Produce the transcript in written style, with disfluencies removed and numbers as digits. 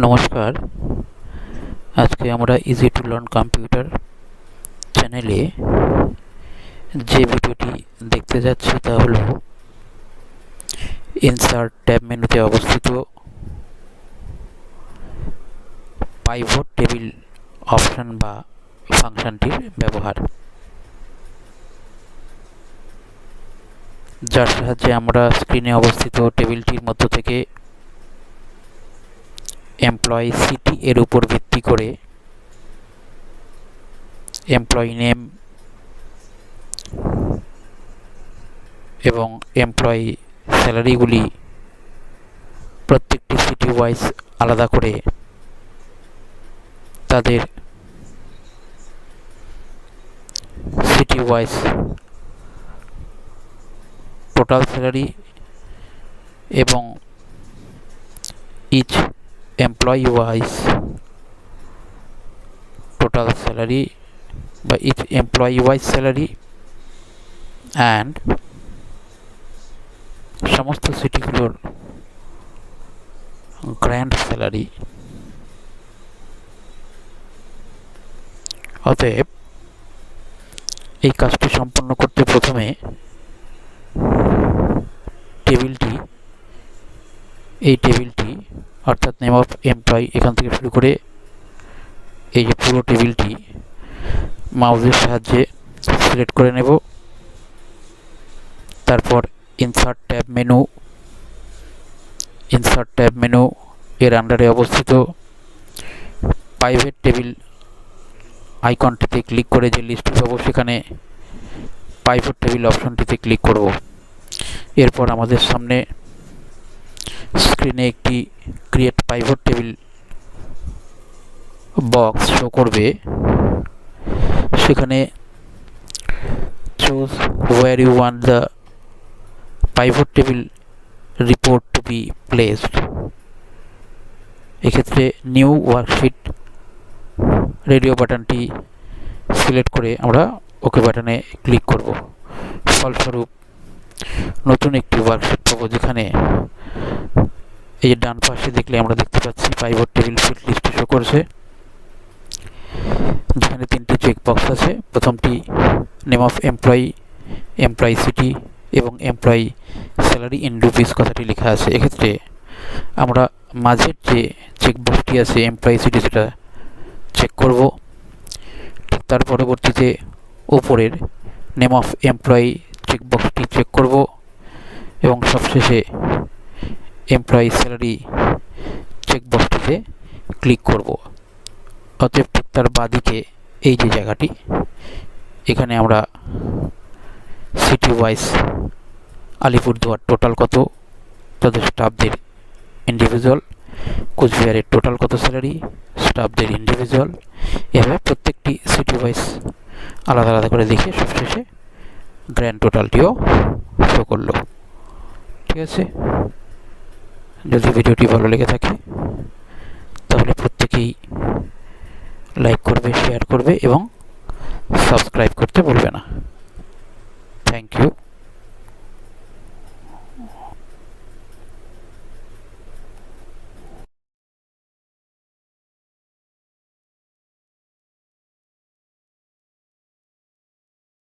নমস্কার। আজকে আমরা ইজি টু লার্ন কম্পিউটার চ্যানেলে যে ভিডিওটি দেখতে যাচ্ছি তা হলো ইনসার্ট ট্যাব মেনুতে অবস্থিত পাইভট টেবিল অপশন বা ফাংশনটির ব্যবহার, যার সাহায্যে আমরা স্ক্রিনে অবস্থিত টেবিলটির মধ্য থেকে এমপ্লয়ি সিটি এর উপর ভিত্তি করে এমপ্লয়ি নেম এবং এমপ্লয়ি স্যালারিগুলি প্রত্যেকটি সিটি ওয়াইজ আলাদা করে তাদের সিটি ওয়াইজ টোটাল স্যালারি এবং each employee wise total salary বা each employee wise salary and সমস্ত সিটিগুলোর গ্র্যান্ড স্যালারি। অতএব এই কাজটি সম্পন্ন করতে প্রথমে এই টেবিলটি অর্থাৎ নেম অফ এমপ্লয়ি এখান থেকে শুরু করে এই যে পুরো টেবিলটি মাউসের সাহায্যে সিলেক্ট করে নেব। তারপর ইনসার্ট ট্যাব মেনু এর আন্ডারে অবস্থিত প্রাইভেট টেবিল আইকনটিতে ক্লিক করে যে লিস্ট পাবো সেখানে পাইভট টেবিল অপশনটিতে ক্লিক করব। এরপর আমাদের সামনে স্ক্রিনে একটি create pivot table box show করবে। সেখানে choose where you want the pivot table report to be placed, এক্ষেত্রে নিউ ওয়ার্কশিট রেডিও বাটনটি সিলেক্ট করে আমরা ওকে বাটনে ক্লিক করব। ফলস্বরূপ নতুন একটি ওয়ার্কশিট পাবো, যেখানে এই যে ডান পাশে দেখলে আমরা দেখতে পাচ্ছি pivot table field list show করছে, যেখানে তিনটি চেক বক্স আছে। প্রথমটি name of employee, employee city এবং এমপ্লয়ি স্যালারি ইন রুপিস কথাটি লেখা আছে। এক্ষেত্রে আমরা মাঝের যে চেক বক্সটি আছে এমপ্লয়ি সিটি, সেটা চেক করব। ঠিক তার পরবর্তীতে ওপরের নেম অফ এমপ্লয়ি চেক বক্সটি চেক করব এবং সবশেষে এমপ্লয়ি স্যালারি চেক বক্সটিতে ক্লিক করব। অতএব ঠিক তার বাঁদিকে এই যে জায়গাটি, এখানে আমরা সিটি ওয়াইজ আলিপুরদুয়ার টোটাল কত, তাদের স্টাফদের ইন্ডিভিজুয়াল, কোচবিহারের টোটাল কত স্যালারি, স্টাফদের ইন্ডিভিজুয়াল, এভাবে প্রত্যেকটি সিটি ওয়াইজ আলাদা আলাদা করে দেখে সবশেষে গ্র্যান্ড টোটালটিও শো করলো। ঠিক আছে, যদি ভিডিওটি ভালো লেগে থাকে তাহলে প্রত্যেকেই লাইক করবে, শেয়ার করবে এবং সাবস্ক্রাইব করতে ভুলবে না।